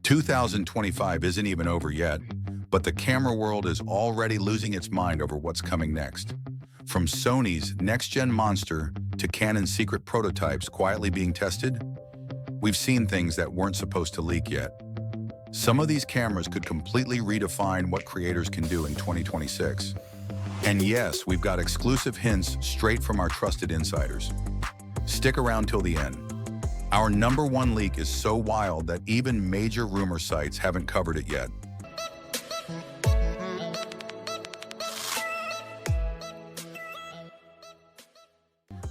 2025 isn't even over yet, but the camera world is already losing its mind over what's coming next. From Sony's next-gen monster to Canon's secret prototypes quietly being tested, we've seen things that weren't supposed to leak yet. Some of these cameras could completely redefine what creators can do in 2026. And yes, we've got exclusive hints straight from our trusted insiders. Stick around till the end. Our number one leak is so wild that even major rumor sites haven't covered it yet.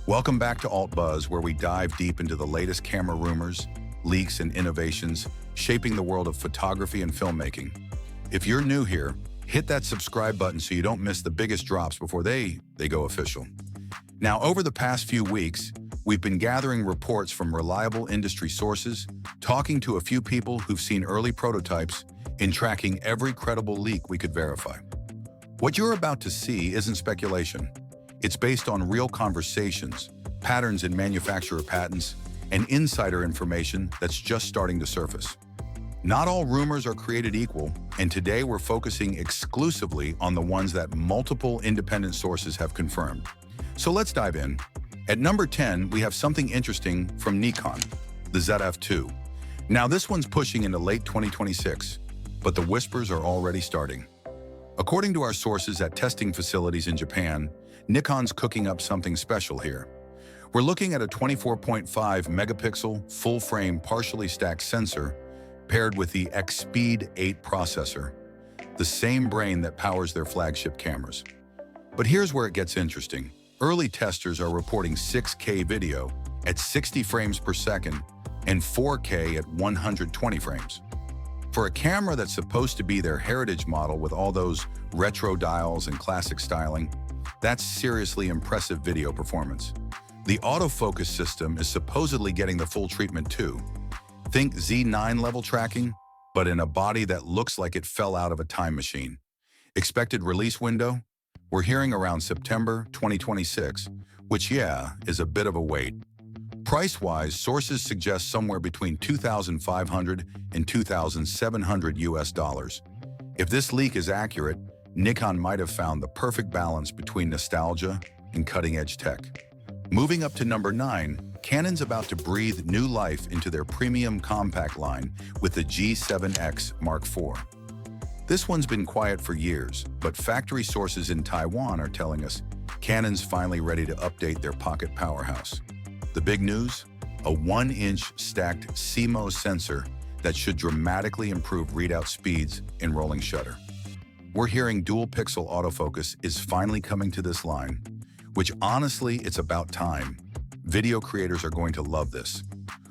Welcome back to Alt Buzz, where we dive deep into the latest camera rumors, leaks, and innovations shaping the world of photography and filmmaking. If you're new here, hit that subscribe button so you don't miss the biggest drops before they go official. Now, over the past few weeks, we've been gathering reports from reliable industry sources, talking to a few people who've seen early prototypes, and tracking every credible leak we could verify. What you're about to see isn't speculation. It's based on real conversations, patterns in manufacturer patents, and insider information that's just starting to surface. Not all rumors are created equal, and today we're focusing exclusively on the ones that multiple independent sources have confirmed. So let's dive in. At number 10, we have something interesting from Nikon, the ZF-2. Now this one's pushing into late 2026, but the whispers are already starting. According to our sources at testing facilities in Japan, Nikon's cooking up something special here. We're looking at a 24.5 megapixel, full-frame, partially stacked sensor paired with the X-Speed 8 processor, the same brain that powers their flagship cameras. But here's where it gets interesting. Early testers are reporting 6K video at 60 frames per second and 4K at 120 frames. For a camera that's supposed to be their heritage model with all those retro dials and classic styling, that's seriously impressive video performance. The autofocus system is supposedly getting the full treatment too. Think Z9 level tracking, but in a body that looks like it fell out of a time machine. Expected release window? We're hearing around September 2026, which is a bit of a wait. Price-wise, sources suggest somewhere between $2,500 and $2,700 US. If this leak is accurate, Nikon might have found the perfect balance between nostalgia and cutting-edge tech. Moving up to number 9, Canon's about to breathe new life into their premium compact line with the G7X Mark IV. This one's been quiet for years, but factory sources in Taiwan are telling us Canon's finally ready to update their pocket powerhouse. The big news? A 1-inch stacked CMOS sensor that should dramatically improve readout speeds in rolling shutter. We're hearing dual-pixel autofocus is finally coming to this line, which honestly, it's about time. Video creators are going to love this.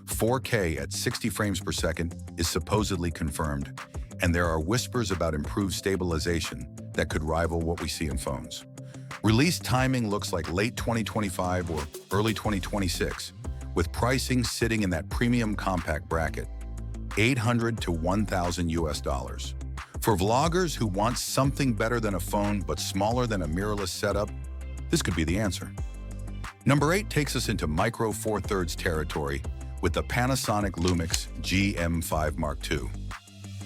4K at 60 frames per second is supposedly confirmed, and there are whispers about improved stabilization that could rival what we see in phones. Release timing looks like late 2025 or early 2026, with pricing sitting in that premium compact bracket, $800 to $1,000 US. For vloggers who want something better than a phone but smaller than a mirrorless setup, this could be the answer. Number 8 takes us into micro four thirds territory with the Panasonic Lumix GM5 Mark II.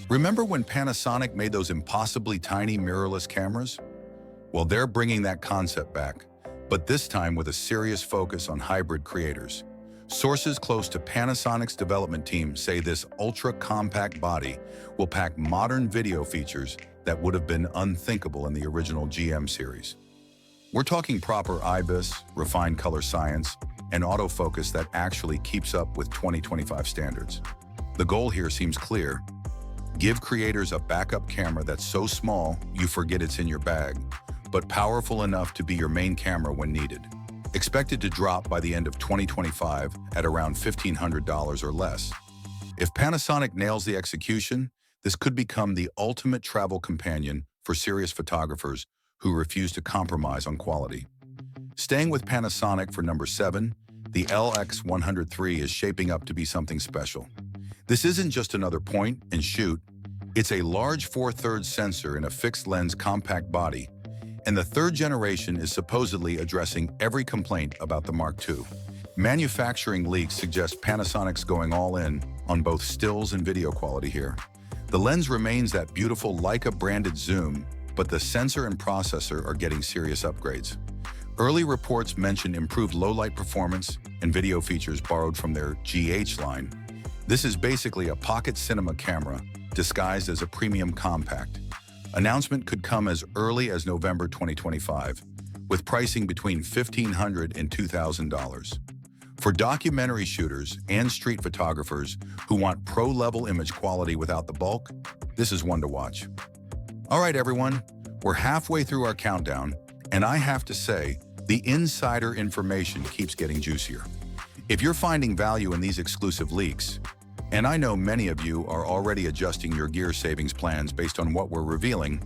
Remember when Panasonic made those impossibly tiny mirrorless cameras? Well, they're bringing that concept back, but this time with a serious focus on hybrid creators. Sources close to Panasonic's development team say this ultra-compact body will pack modern video features that would have been unthinkable in the original GM series. We're talking proper IBIS, refined color science, and autofocus that actually keeps up with 2025 standards. The goal here seems clear. Give creators a backup camera that's so small you forget it's in your bag, but powerful enough to be your main camera when needed. Expected to drop by the end of 2025 at around $1,500 or less. If Panasonic nails the execution, this could become the ultimate travel companion for serious photographers who refuse to compromise on quality. Staying with Panasonic for number 7, the LX103 is shaping up to be something special. This isn't just another point and shoot, it's a large 4/3 sensor in a fixed lens compact body, and the 3rd generation is supposedly addressing every complaint about the Mark II. Manufacturing leaks suggest Panasonic's going all in on both stills and video quality here. The lens remains that beautiful Leica-branded zoom, but the sensor and processor are getting serious upgrades. Early reports mention improved low-light performance and video features borrowed from their GH line. This is basically a pocket cinema camera disguised as a premium compact. Announcement could come as early as November 2025, with pricing between $1,500 and $2,000. For documentary shooters and street photographers who want pro-level image quality without the bulk, this is one to watch. All right, everyone, we're halfway through our countdown, and I have to say, the insider information keeps getting juicier. If you're finding value in these exclusive leaks, and I know many of you are already adjusting your gear savings plans based on what we're revealing,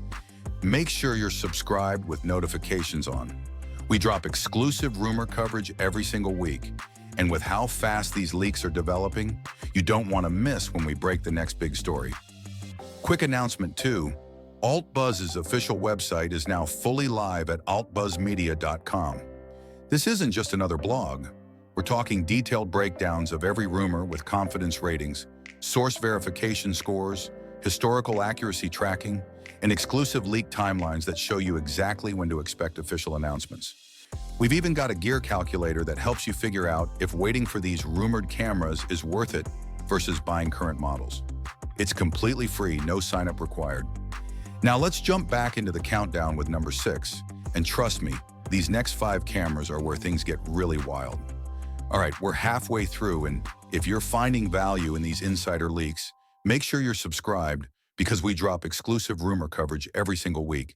make sure you're subscribed with notifications on. We drop exclusive rumor coverage every single week, and with how fast these leaks are developing, you don't want to miss when we break the next big story. Quick announcement too, AltBuzz's official website is now fully live at altbuzzmedia.com. This isn't just another blog. We're talking detailed breakdowns of every rumor with confidence ratings, source verification scores, historical accuracy tracking, and exclusive leak timelines that show you exactly when to expect official announcements. We've even got a gear calculator that helps you figure out if waiting for these rumored cameras is worth it versus buying current models. It's completely free, no sign-up required. Now let's jump back into the countdown with number 6, and trust me, these next 5 cameras are where things get really wild. All right, we're halfway through, and if you're finding value in these insider leaks, make sure you're subscribed because we drop exclusive rumor coverage every single week.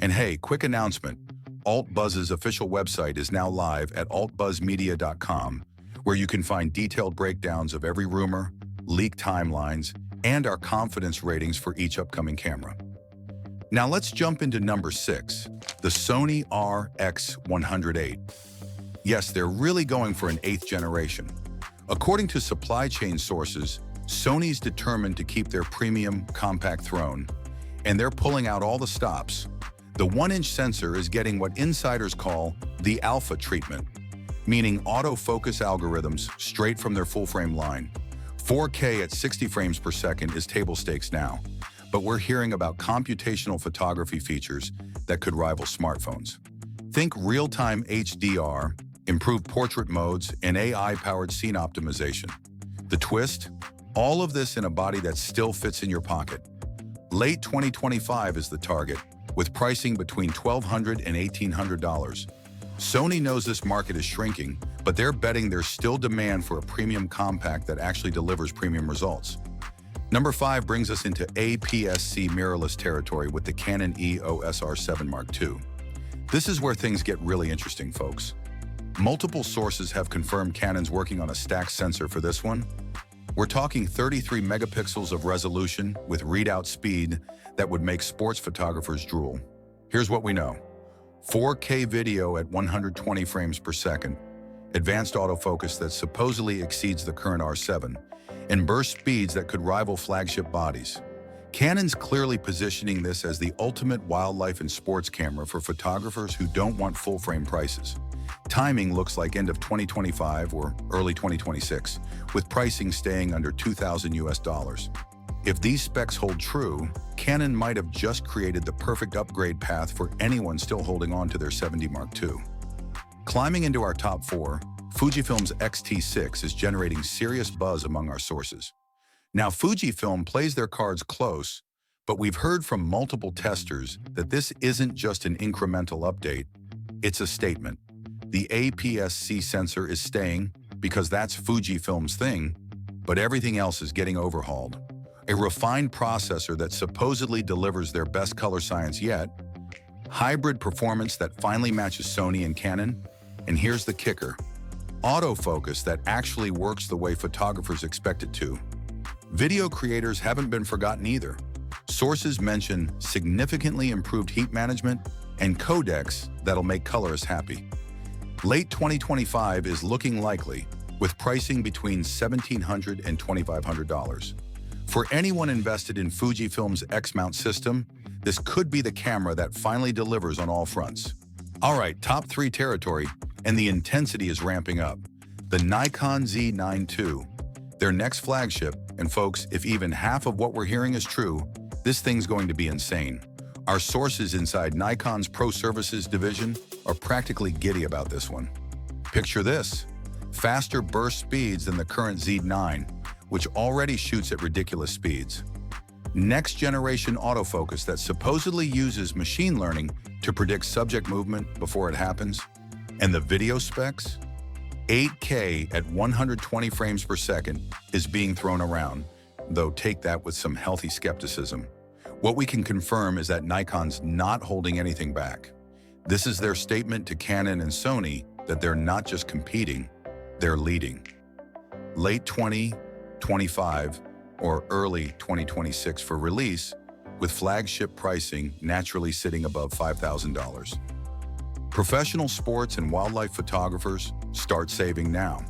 And hey, quick announcement, AltBuzz's official website is now live at altbuzzmedia.com, where you can find detailed breakdowns of every rumor, leak timelines, and our confidence ratings for each upcoming camera. Now let's jump into number 6, the Sony RX108. Yes, they're really going for an 8th generation. According to supply chain sources, Sony's determined to keep their premium compact throne, and they're pulling out all the stops. The 1-inch sensor is getting what insiders call the alpha treatment, meaning autofocus algorithms straight from their full-frame line. 4K at 60 frames per second is table stakes now, but we're hearing about computational photography features that could rival smartphones. Think real-time HDR, improved portrait modes, and AI-powered scene optimization. The twist? All of this in a body that still fits in your pocket. Late 2025 is the target, with pricing between $1,200 and $1,800. Sony knows this market is shrinking, but they're betting there's still demand for a premium compact that actually delivers premium results. Number 5 brings us into APS-C mirrorless territory with the Canon EOS R7 Mark II. This is where things get really interesting, folks. Multiple sources have confirmed Canon's working on a stacked sensor for this one. We're talking 33 megapixels of resolution with readout speed that would make sports photographers drool. Here's what we know. 4K video at 120 frames per second, advanced autofocus that supposedly exceeds the current R7, and burst speeds that could rival flagship bodies. Canon's clearly positioning this as the ultimate wildlife and sports camera for photographers who don't want full-frame prices. Timing looks like end of 2025 or early 2026, with pricing staying under $2,000 US. If these specs hold true, Canon might have just created the perfect upgrade path for anyone still holding on to their 70 Mark II. Climbing into our top 4, Fujifilm's X-T6 is generating serious buzz among our sources. Now, Fujifilm plays their cards close, but we've heard from multiple testers that this isn't just an incremental update, it's a statement. The APS-C sensor is staying because that's Fujifilm's thing, but everything else is getting overhauled. A refined processor that supposedly delivers their best color science yet, hybrid performance that finally matches Sony and Canon, and here's the kicker, autofocus that actually works the way photographers expect it to. Video creators haven't been forgotten either. Sources mention significantly improved heat management and codecs that'll make colorists happy. Late 2025 is looking likely, with pricing between $1,700 and $2,500. For anyone invested in Fujifilm's X-mount system, this could be the camera that finally delivers on all fronts. All right, top 3 territory, and the intensity is ramping up. The Nikon Z9 II. their next flagship, and folks, if even half of what we're hearing is true, this thing's going to be insane. Our sources inside Nikon's Pro Services division are practically giddy about this one. Picture this: faster burst speeds than the current Z9, which already shoots at ridiculous speeds. Next-generation autofocus that supposedly uses machine learning to predict subject movement before it happens. And the video specs? 8K at 120 frames per second is being thrown around, though take that with some healthy skepticism. What we can confirm is that Nikon's not holding anything back. This is their statement to Canon and Sony that they're not just competing, they're leading. Late 2025 or early 2026 for release, with flagship pricing naturally sitting above $5,000. Professional sports and wildlife photographers start saving now.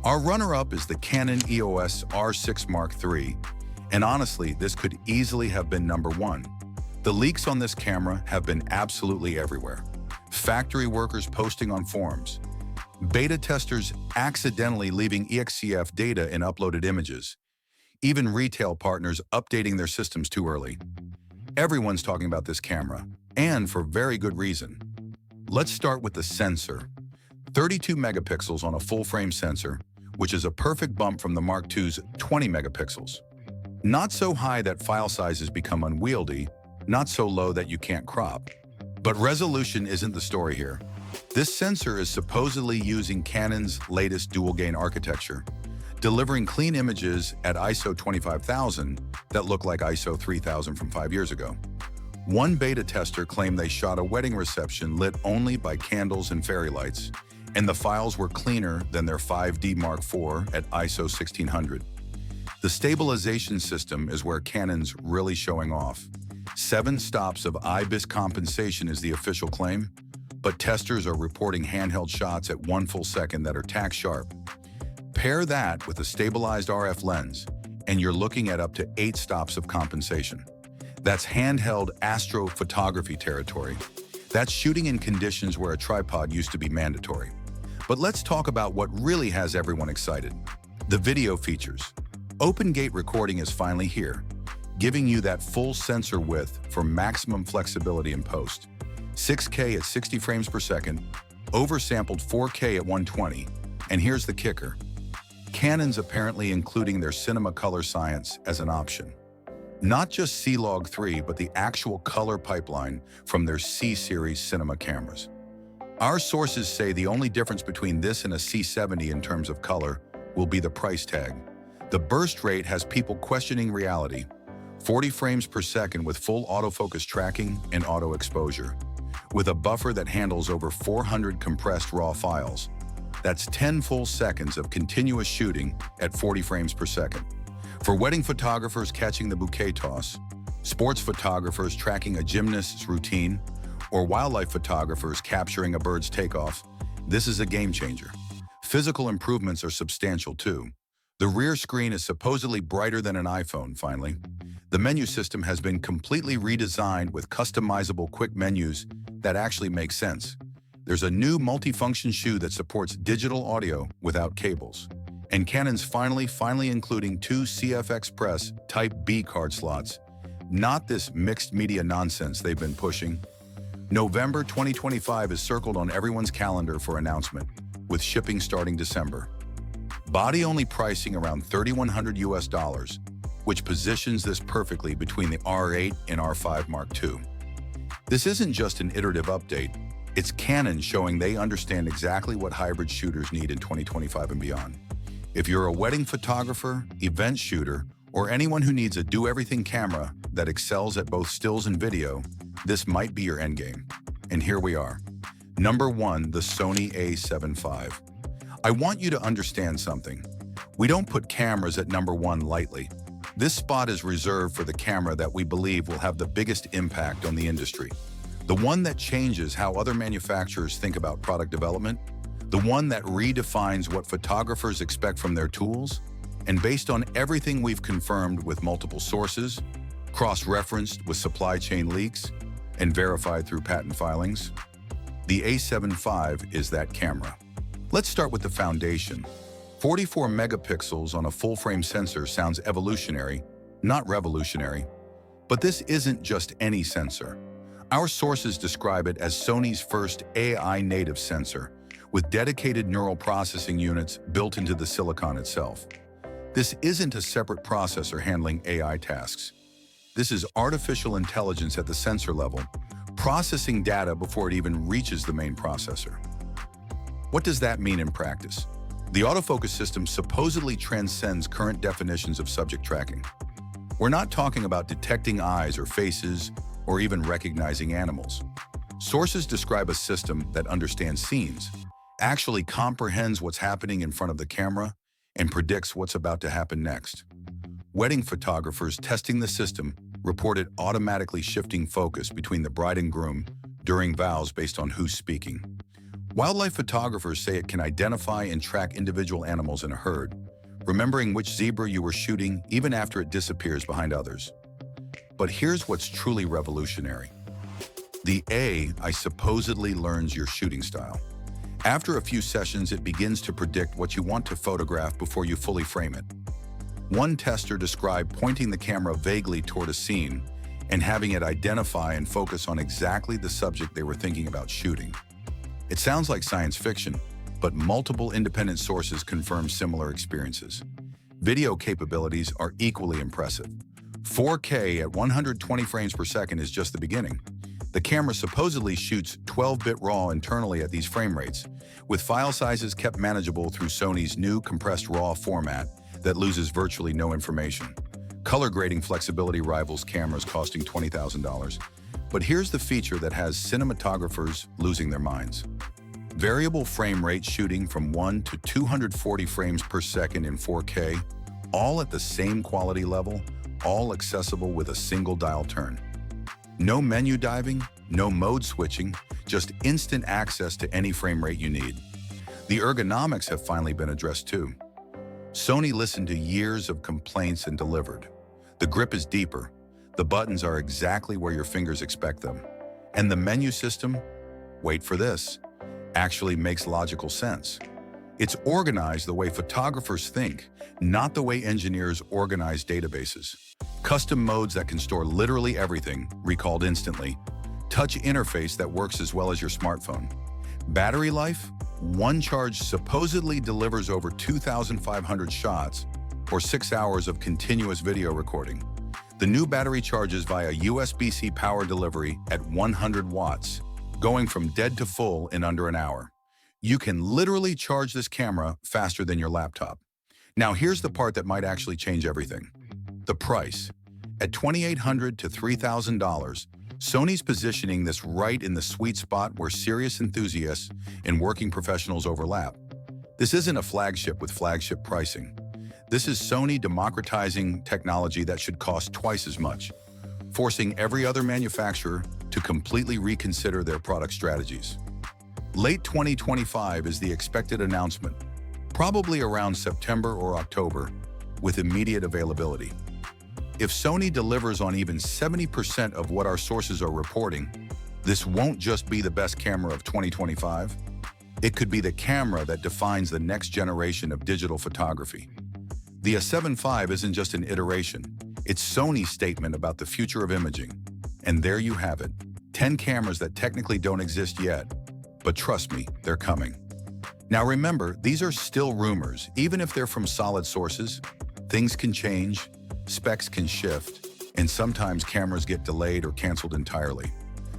Our runner-up is the Canon EOS R6 Mark III, and honestly, this could easily have been number one. The leaks on this camera have been absolutely everywhere. Factory workers posting on forums, beta testers accidentally leaving EXCF data in uploaded images, even retail partners updating their systems too early. Everyone's talking about this camera, and for very good reason. Let's start with the sensor. 32 megapixels on a full-frame sensor, which is a perfect bump from the Mark II's 20 megapixels. Not so high that file sizes become unwieldy, not so low that you can't crop. But resolution isn't the story here. This sensor is supposedly using Canon's latest dual-gain architecture, delivering clean images at ISO 25,000 that look like ISO 3000 from 5 years ago. One beta tester claimed they shot a wedding reception lit only by candles and fairy lights, and the files were cleaner than their 5D Mark IV at ISO 1600. The stabilization system is where Canon's really showing off. 7 stops of IBIS compensation is the official claim, but testers are reporting handheld shots at 1 full second that are tack sharp. Pair that with a stabilized RF lens, and you're looking at up to 8 stops of compensation. That's handheld astrophotography territory. That's shooting in conditions where a tripod used to be mandatory. But let's talk about what really has everyone excited: the video features. Open gate recording is finally here, giving you that full sensor width for maximum flexibility in post. 6K at 60 frames per second, oversampled 4K at 120, and here's the kicker: Canon's apparently including their cinema color science as an option. Not just C-Log 3, but the actual color pipeline from their C-Series cinema cameras. Our sources say the only difference between this and a C70 in terms of color will be the price tag. The burst rate has people questioning reality: 40 frames per second with full autofocus tracking and auto exposure, with a buffer that handles over 400 compressed raw files. That's 10 full seconds of continuous shooting at 40 frames per second. For wedding photographers catching the bouquet toss, sports photographers tracking a gymnast's routine, or wildlife photographers capturing a bird's takeoff, this is a game changer. Physical improvements are substantial too. The rear screen is supposedly brighter than an iPhone, finally. The menu system has been completely redesigned with customizable quick menus that actually make sense. There's a new multifunction shoe that supports digital audio without cables. And Canon's finally including 2 CF Express Type B card slots. Not this mixed media nonsense they've been pushing. November 2025 is circled on everyone's calendar for announcement, with shipping starting December. Body-only pricing around $3,100 US, which positions this perfectly between the R8 and R5 Mark II. This isn't just an iterative update, it's Canon showing they understand exactly what hybrid shooters need in 2025 and beyond. If you're a wedding photographer, event shooter, or anyone who needs a do-everything camera that excels at both stills and video, this might be your endgame. And here we are. Number 1, the Sony a7 IV. I want you to understand something. We don't put cameras at number 1 lightly. This spot is reserved for the camera that we believe will have the biggest impact on the industry. The one that changes how other manufacturers think about product development, the one that redefines what photographers expect from their tools, and based on everything we've confirmed with multiple sources, cross-referenced with supply chain leaks, and verified through patent filings, the a7 IV is that camera. Let's start with the foundation. 44 megapixels on a full-frame sensor sounds evolutionary, not revolutionary. But this isn't just any sensor. Our sources describe it as Sony's first AI-native sensor, with dedicated neural processing units built into the silicon itself. This isn't a separate processor handling AI tasks. This is artificial intelligence at the sensor level, processing data before it even reaches the main processor. What does that mean in practice? The autofocus system supposedly transcends current definitions of subject tracking. We're not talking about detecting eyes or faces or even recognizing animals. Sources describe a system that understands scenes, actually comprehends what's happening in front of the camera, and predicts what's about to happen next. Wedding photographers testing the system reported automatically shifting focus between the bride and groom during vows based on who's speaking. Wildlife photographers say it can identify and track individual animals in a herd, remembering which zebra you were shooting even after it disappears behind others. But here's what's truly revolutionary. The AI supposedly learns your shooting style. After a few sessions, it begins to predict what you want to photograph before you fully frame it. One tester described pointing the camera vaguely toward a scene and having it identify and focus on exactly the subject they were thinking about shooting. It sounds like science fiction, but multiple independent sources confirm similar experiences. Video capabilities are equally impressive. 4K at 120 frames per second is just the beginning. The camera supposedly shoots 12-bit RAW internally at these frame rates, with file sizes kept manageable through Sony's new compressed RAW format that loses virtually no information. Color grading flexibility rivals cameras costing $20,000. But here's the feature that has cinematographers losing their minds. Variable frame rate shooting from 1 to 240 frames per second in 4K, all at the same quality level, all accessible with a single dial turn. No menu diving, no mode switching, just instant access to any frame rate you need. The ergonomics have finally been addressed too. Sony listened to years of complaints and delivered. The grip is deeper. The buttons are exactly where your fingers expect them. And the menu system, wait for this, actually makes logical sense. It's organized the way photographers think, not the way engineers organize databases. Custom modes that can store literally everything, recalled instantly. Touch interface that works as well as your smartphone. Battery life? One charge supposedly delivers over 2,500 shots or 6 hours of continuous video recording. The new battery charges via USB-C power delivery at 100 watts, going from dead to full in under an hour. You can literally charge this camera faster than your laptop. Now here's the part that might actually change everything. The price. At $2,800 to $3,000, Sony's positioning this right in the sweet spot where serious enthusiasts and working professionals overlap. This isn't a flagship with flagship pricing. This is Sony democratizing technology that should cost twice as much, forcing every other manufacturer to completely reconsider their product strategies. Late 2025 is the expected announcement, probably around September or October, with immediate availability. If Sony delivers on even 70% of what our sources are reporting, this won't just be the best camera of 2025. It could be the camera that defines the next generation of digital photography. The A7 IV isn't just an iteration, it's Sony's statement about the future of imaging. And there you have it, 10 cameras that technically don't exist yet, but trust me, they're coming. Now remember, these are still rumors, even if they're from solid sources. Things can change, specs can shift, and sometimes cameras get delayed or canceled entirely.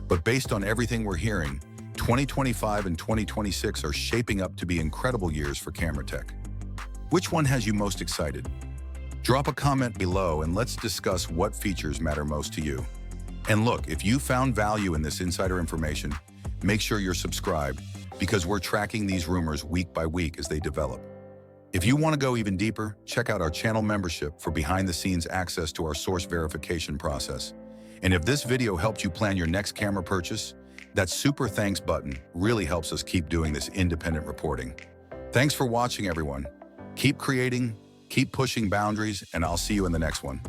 But based on everything we're hearing, 2025 and 2026 are shaping up to be incredible years for camera tech. Which one has you most excited? Drop a comment below and let's discuss what features matter most to you. And look, if you found value in this insider information, make sure you're subscribed because we're tracking these rumors week by week as they develop. If you want to go even deeper, check out our channel membership for behind-the-scenes access to our source verification process. And if this video helped you plan your next camera purchase, that super thanks button really helps us keep doing this independent reporting. Thanks for watching, everyone. Keep creating, keep pushing boundaries, and I'll see you in the next one.